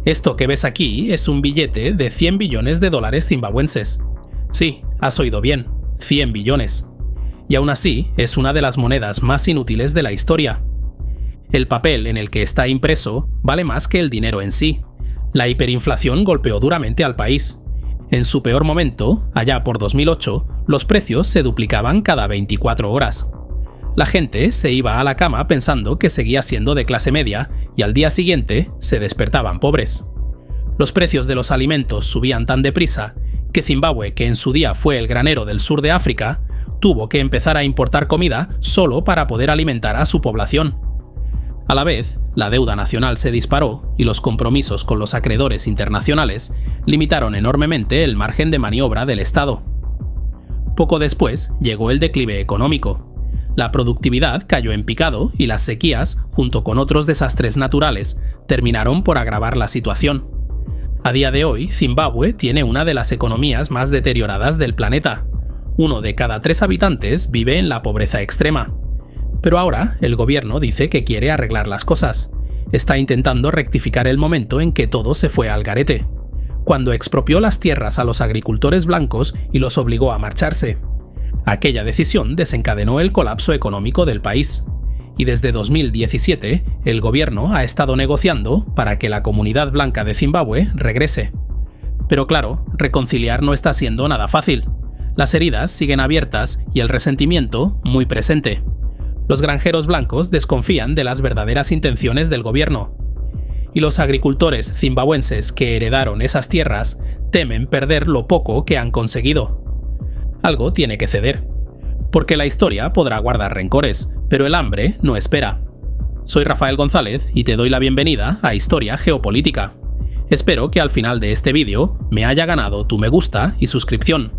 Esto que ves aquí es un billete de 100 billones de dólares zimbabuenses. Sí, has oído bien, 100 billones. Y aún así, es una de las monedas más inútiles de la historia. El papel en el que está impreso vale más que el dinero en sí. La hiperinflación golpeó duramente al país. En su peor momento, allá por 2008, los precios se duplicaban cada 24 horas. La gente se iba a la cama pensando que seguía siendo de clase media y al día siguiente se despertaban pobres. Los precios de los alimentos subían tan deprisa que Zimbabue, que en su día fue el granero del sur de África, tuvo que empezar a importar comida solo para poder alimentar a su población. A la vez, la deuda nacional se disparó y los compromisos con los acreedores internacionales limitaron enormemente el margen de maniobra del Estado. Poco después llegó el declive económico. La productividad cayó en picado y las sequías, junto con otros desastres naturales, terminaron por agravar la situación. A día de hoy, Zimbabue tiene una de las economías más deterioradas del planeta. 1 de cada 3 habitantes vive en la pobreza extrema. Pero ahora el gobierno dice que quiere arreglar las cosas. Está intentando rectificar el momento en que todo se fue al garete, cuando expropió las tierras a los agricultores blancos y los obligó a marcharse. Aquella decisión desencadenó el colapso económico del país. Y desde 2017, el gobierno ha estado negociando para que la comunidad blanca de Zimbabue regrese. Pero claro, reconciliar no está siendo nada fácil. Las heridas siguen abiertas y el resentimiento muy presente. Los granjeros blancos desconfían de las verdaderas intenciones del gobierno. Y los agricultores zimbabuenses que heredaron esas tierras temen perder lo poco que han conseguido. Algo tiene que ceder. Porque la historia podrá guardar rencores, pero el hambre no espera. Soy Rafael González y te doy la bienvenida a Historia Geopolítica. Espero que al final de este vídeo me haya ganado tu me gusta y suscripción.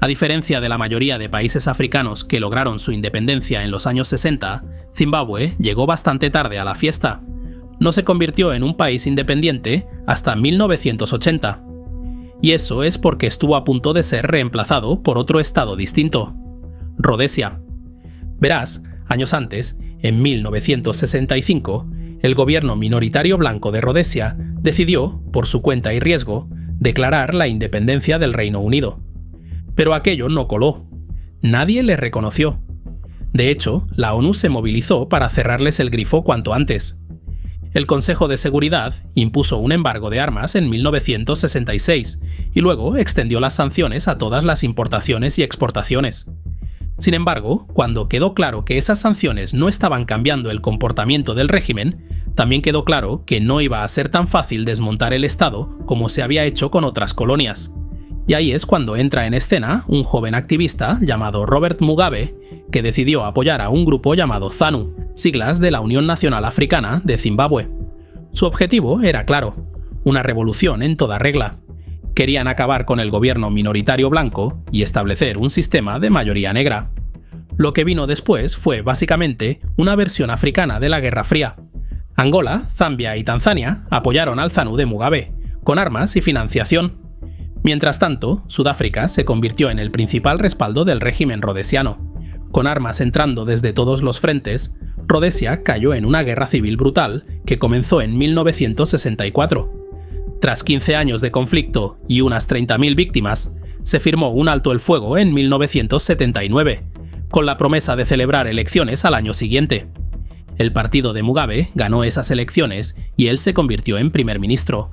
A diferencia de la mayoría de países africanos que lograron su independencia en los años 60, Zimbabue llegó bastante tarde a la fiesta. No se convirtió en un país independiente hasta 1980. Y eso es porque estuvo a punto de ser reemplazado por otro estado distinto, Rodesia. Verás, años antes, en 1965, el gobierno minoritario blanco de Rodesia decidió, por su cuenta y riesgo, declarar la independencia del Reino Unido. Pero aquello no coló. Nadie le reconoció. De hecho, la ONU se movilizó para cerrarles el grifo cuanto antes. El Consejo de Seguridad impuso un embargo de armas en 1966 y luego extendió las sanciones a todas las importaciones y exportaciones. Sin embargo, cuando quedó claro que esas sanciones no estaban cambiando el comportamiento del régimen, también quedó claro que no iba a ser tan fácil desmontar el Estado como se había hecho con otras colonias. Y ahí es cuando entra en escena un joven activista llamado Robert Mugabe, que decidió apoyar a un grupo llamado ZANU, siglas de la Unión Nacional Africana de Zimbabue. Su objetivo era claro, una revolución en toda regla. Querían acabar con el gobierno minoritario blanco y establecer un sistema de mayoría negra. Lo que vino después fue básicamente una versión africana de la Guerra Fría. Angola, Zambia y Tanzania apoyaron al ZANU de Mugabe, con armas y financiación. Mientras tanto, Sudáfrica se convirtió en el principal respaldo del régimen rodesiano. Con armas entrando desde todos los frentes, Rodesia cayó en una guerra civil brutal que comenzó en 1964. Tras 15 años de conflicto y unas 30.000 víctimas, se firmó un alto el fuego en 1979, con la promesa de celebrar elecciones al año siguiente. El partido de Mugabe ganó esas elecciones y él se convirtió en primer ministro.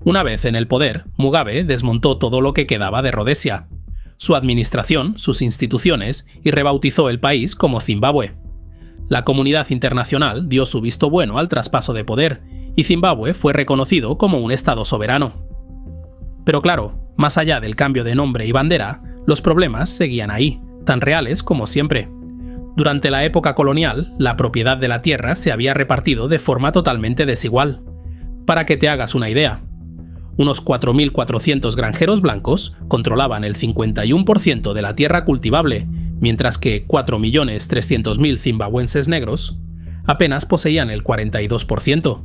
Una vez en el poder, Mugabe desmontó todo lo que quedaba de Rodesia, su administración, sus instituciones, y rebautizó el país como Zimbabue. La comunidad internacional dio su visto bueno al traspaso de poder, y Zimbabue fue reconocido como un estado soberano. Pero claro, más allá del cambio de nombre y bandera, los problemas seguían ahí, tan reales como siempre. Durante la época colonial, la propiedad de la tierra se había repartido de forma totalmente desigual. Para que te hagas una idea, unos 4.400 granjeros blancos controlaban el 51% de la tierra cultivable, mientras que 4.300.000 zimbabuenses negros apenas poseían el 42%.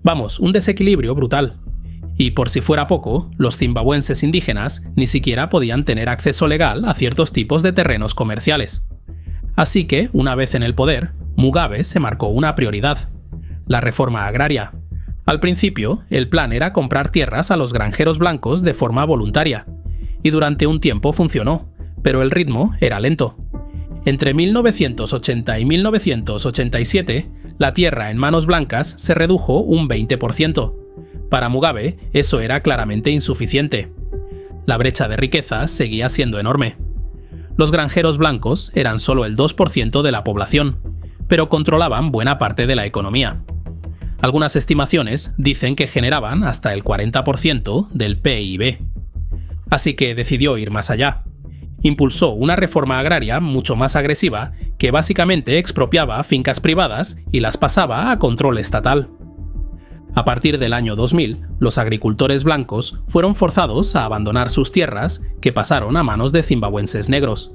Vamos, un desequilibrio brutal. Y por si fuera poco, los zimbabuenses indígenas ni siquiera podían tener acceso legal a ciertos tipos de terrenos comerciales. Así que, una vez en el poder, Mugabe se marcó una prioridad: la reforma agraria. Al principio, el plan era comprar tierras a los granjeros blancos de forma voluntaria, y durante un tiempo funcionó, pero el ritmo era lento. Entre 1980 y 1987, la tierra en manos blancas se redujo un 20%. Para Mugabe, eso era claramente insuficiente. La brecha de riqueza seguía siendo enorme. Los granjeros blancos eran solo el 2% de la población, pero controlaban buena parte de la economía. Algunas estimaciones dicen que generaban hasta el 40% del PIB. Así que decidió ir más allá. Impulsó una reforma agraria mucho más agresiva que básicamente expropiaba fincas privadas y las pasaba a control estatal. A partir del año 2000, los agricultores blancos fueron forzados a abandonar sus tierras, que pasaron a manos de zimbabuenses negros.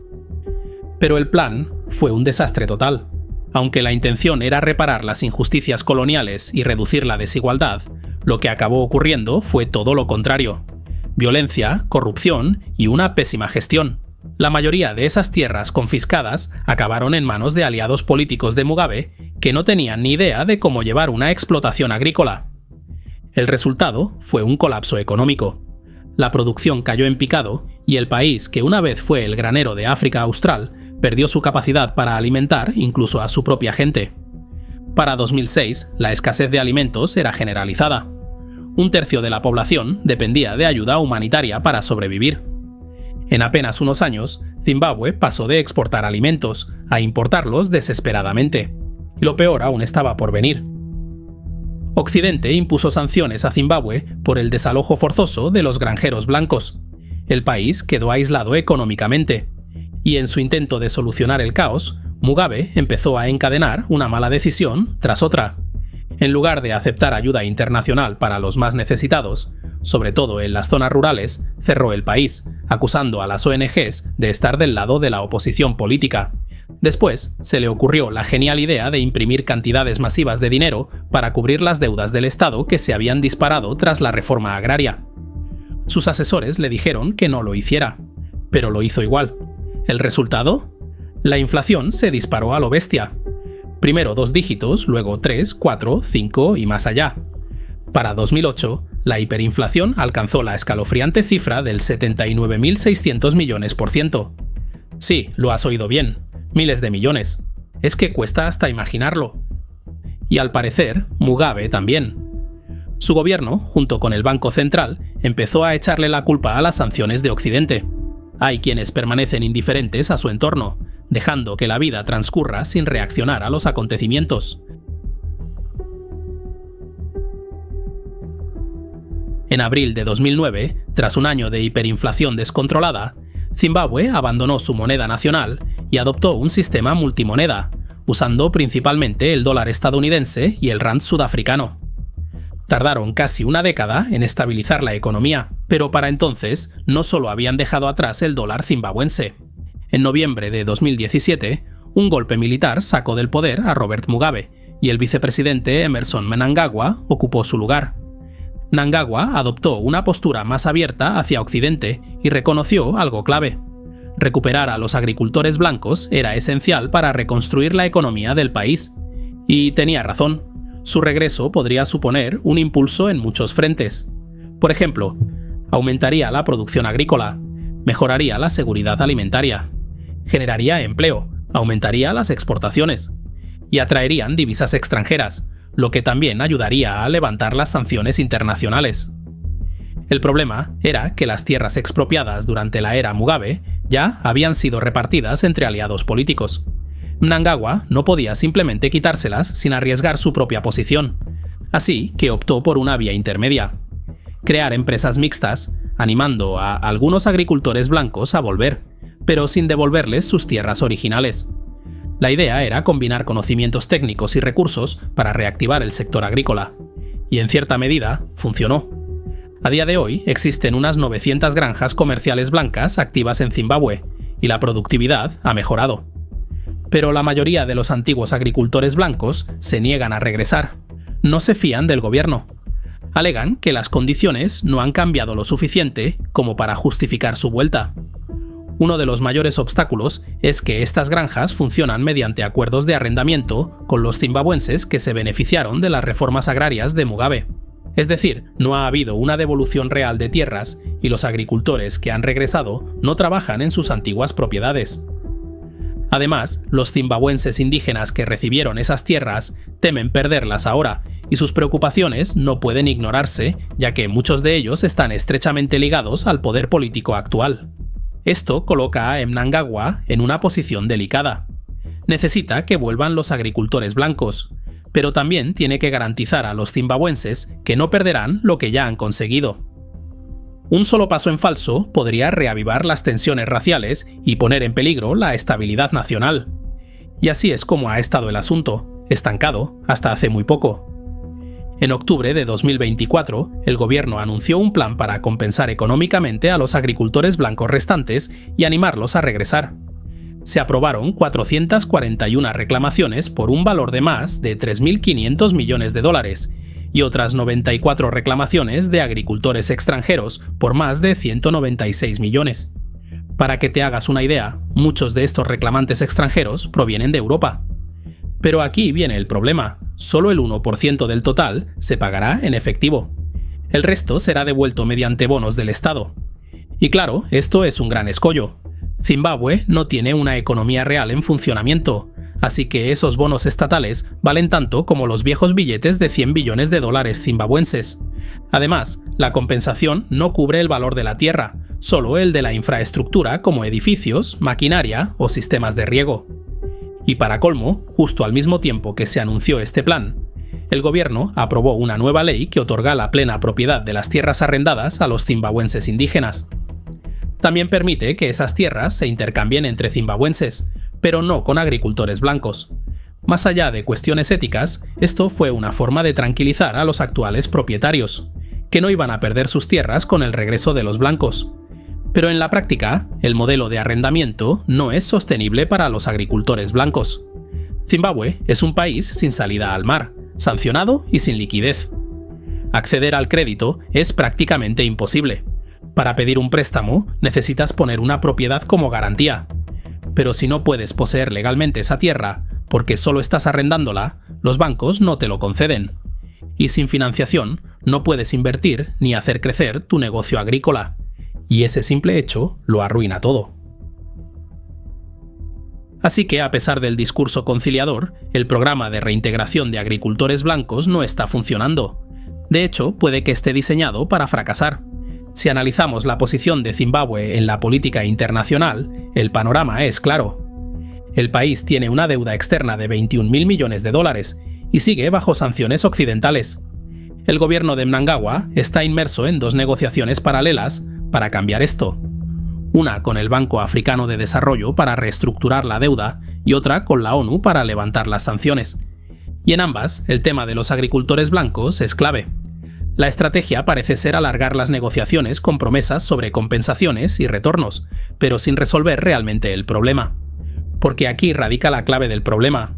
Pero el plan fue un desastre total. Aunque la intención era reparar las injusticias coloniales y reducir la desigualdad, lo que acabó ocurriendo fue todo lo contrario: violencia, corrupción y una pésima gestión. La mayoría de esas tierras confiscadas acabaron en manos de aliados políticos de Mugabe que no tenían ni idea de cómo llevar una explotación agrícola. El resultado fue un colapso económico. La producción cayó en picado y el país, que una vez fue el granero de África Austral, perdió su capacidad para alimentar incluso a su propia gente. Para 2006, la escasez de alimentos era generalizada. Un tercio de la población dependía de ayuda humanitaria para sobrevivir. En apenas unos años, Zimbabue pasó de exportar alimentos a importarlos desesperadamente. Y lo peor aún estaba por venir. Occidente impuso sanciones a Zimbabue por el desalojo forzoso de los granjeros blancos. El país quedó aislado económicamente. Y en su intento de solucionar el caos, Mugabe empezó a encadenar una mala decisión tras otra. En lugar de aceptar ayuda internacional para los más necesitados, sobre todo en las zonas rurales, cerró el país, acusando a las ONGs de estar del lado de la oposición política. Después, se le ocurrió la genial idea de imprimir cantidades masivas de dinero para cubrir las deudas del Estado que se habían disparado tras la reforma agraria. Sus asesores le dijeron que no lo hiciera, pero lo hizo igual. ¿El resultado? La inflación se disparó a lo bestia. Primero 2 dígitos, luego 3, 4, 5 y más allá. Para 2008, la hiperinflación alcanzó la escalofriante cifra del 79.600 millones %. Sí, lo has oído bien, miles de millones. Es que cuesta hasta imaginarlo. Y al parecer, Mugabe también. Su gobierno, junto con el Banco Central, empezó a echarle la culpa a las sanciones de Occidente. Hay quienes permanecen indiferentes a su entorno, dejando que la vida transcurra sin reaccionar a los acontecimientos. En abril de 2009, tras un año de hiperinflación descontrolada, Zimbabue abandonó su moneda nacional y adoptó un sistema multimoneda, usando principalmente el dólar estadounidense y el rand sudafricano. Tardaron casi una década en estabilizar la economía, pero para entonces no solo habían dejado atrás el dólar zimbabuense. En noviembre de 2017, un golpe militar sacó del poder a Robert Mugabe y el vicepresidente Emmerson Mnangagwa ocupó su lugar. Mnangagwa adoptó una postura más abierta hacia Occidente y reconoció algo clave: recuperar a los agricultores blancos era esencial para reconstruir la economía del país. Y tenía razón. Su regreso podría suponer un impulso en muchos frentes. Por ejemplo, aumentaría la producción agrícola, mejoraría la seguridad alimentaria, generaría empleo, aumentaría las exportaciones y atraerían divisas extranjeras, lo que también ayudaría a levantar las sanciones internacionales. El problema era que las tierras expropiadas durante la era Mugabe ya habían sido repartidas entre aliados políticos. Mnangagwa no podía simplemente quitárselas sin arriesgar su propia posición, así que optó por una vía intermedia: crear empresas mixtas, animando a algunos agricultores blancos a volver, pero sin devolverles sus tierras originales. La idea era combinar conocimientos técnicos y recursos para reactivar el sector agrícola, y en cierta medida funcionó. A día de hoy existen unas 900 granjas comerciales blancas activas en Zimbabue, y la productividad ha mejorado. Pero la mayoría de los antiguos agricultores blancos se niegan a regresar. No se fían del gobierno. Alegan que las condiciones no han cambiado lo suficiente como para justificar su vuelta. Uno de los mayores obstáculos es que estas granjas funcionan mediante acuerdos de arrendamiento con los zimbabuenses que se beneficiaron de las reformas agrarias de Mugabe. Es decir, no ha habido una devolución real de tierras y los agricultores que han regresado no trabajan en sus antiguas propiedades. Además, los zimbabuenses indígenas que recibieron esas tierras temen perderlas ahora y sus preocupaciones no pueden ignorarse, ya que muchos de ellos están estrechamente ligados al poder político actual. Esto coloca a Mnangagwa en una posición delicada. Necesita que vuelvan los agricultores blancos, pero también tiene que garantizar a los zimbabuenses que no perderán lo que ya han conseguido. Un solo paso en falso podría reavivar las tensiones raciales y poner en peligro la estabilidad nacional. Y así es como ha estado el asunto, estancado hasta hace muy poco. En octubre de 2024, el gobierno anunció un plan para compensar económicamente a los agricultores blancos restantes y animarlos a regresar. Se aprobaron 441 reclamaciones por un valor de más de 3.500 millones de dólares y otras 94 reclamaciones de agricultores extranjeros por más de 196 millones. Para que te hagas una idea, muchos de estos reclamantes extranjeros provienen de Europa. Pero aquí viene el problema. Solo el 1% del total se pagará en efectivo. El resto será devuelto mediante bonos del Estado. Y claro, esto es un gran escollo. Zimbabue no tiene una economía real en funcionamiento, así que esos bonos estatales valen tanto como los viejos billetes de 100 billones de dólares zimbabuenses. Además, la compensación no cubre el valor de la tierra, solo el de la infraestructura como edificios, maquinaria o sistemas de riego. Y para colmo, justo al mismo tiempo que se anunció este plan, el gobierno aprobó una nueva ley que otorga la plena propiedad de las tierras arrendadas a los zimbabuenses indígenas. También permite que esas tierras se intercambien entre zimbabuenses, pero no con agricultores blancos. Más allá de cuestiones éticas, esto fue una forma de tranquilizar a los actuales propietarios, que no iban a perder sus tierras con el regreso de los blancos. Pero en la práctica, el modelo de arrendamiento no es sostenible para los agricultores blancos. Zimbabue es un país sin salida al mar, sancionado y sin liquidez. Acceder al crédito es prácticamente imposible. Para pedir un préstamo, necesitas poner una propiedad como garantía. Pero si no puedes poseer legalmente esa tierra, porque solo estás arrendándola, los bancos no te lo conceden. Y sin financiación, no puedes invertir ni hacer crecer tu negocio agrícola. Y ese simple hecho lo arruina todo. Así que, a pesar del discurso conciliador, el programa de reintegración de agricultores blancos no está funcionando. De hecho, puede que esté diseñado para fracasar. Si analizamos la posición de Zimbabue en la política internacional, el panorama es claro. El país tiene una deuda externa de 21.000 millones de dólares y sigue bajo sanciones occidentales. El gobierno de Mnangagwa está inmerso en dos negociaciones paralelas para cambiar esto. Una con el Banco Africano de Desarrollo para reestructurar la deuda y otra con la ONU para levantar las sanciones. Y en ambas, el tema de los agricultores blancos es clave. La estrategia parece ser alargar las negociaciones con promesas sobre compensaciones y retornos, pero sin resolver realmente el problema. Porque aquí radica la clave del problema.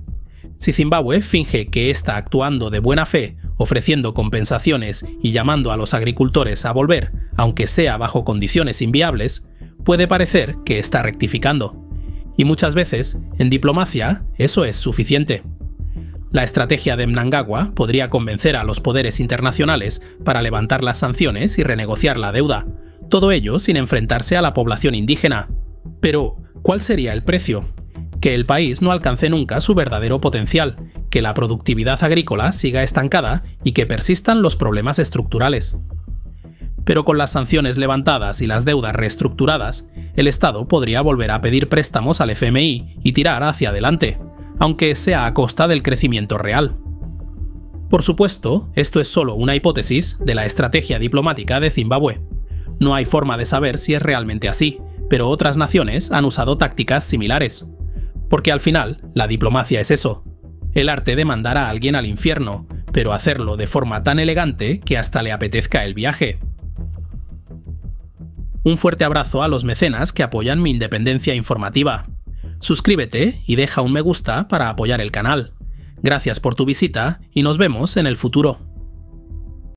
Si Zimbabue finge que está actuando de buena fe, ofreciendo compensaciones y llamando a los agricultores a volver, aunque sea bajo condiciones inviables, puede parecer que está rectificando. Y muchas veces, en diplomacia, eso es suficiente. La estrategia de Mnangagwa podría convencer a los poderes internacionales para levantar las sanciones y renegociar la deuda, todo ello sin enfrentarse a la población indígena. Pero, ¿cuál sería el precio? Que el país no alcance nunca su verdadero potencial, que la productividad agrícola siga estancada y que persistan los problemas estructurales. Pero con las sanciones levantadas y las deudas reestructuradas, el Estado podría volver a pedir préstamos al FMI y tirar hacia adelante, aunque sea a costa del crecimiento real. Por supuesto, esto es solo una hipótesis de la estrategia diplomática de Zimbabue. No hay forma de saber si es realmente así, pero otras naciones han usado tácticas similares. Porque al final, la diplomacia es eso, el arte de mandar a alguien al infierno, pero hacerlo de forma tan elegante que hasta le apetezca el viaje. Un fuerte abrazo a los mecenas que apoyan mi independencia informativa. Suscríbete y deja un me gusta para apoyar el canal. Gracias por tu visita y nos vemos en el futuro.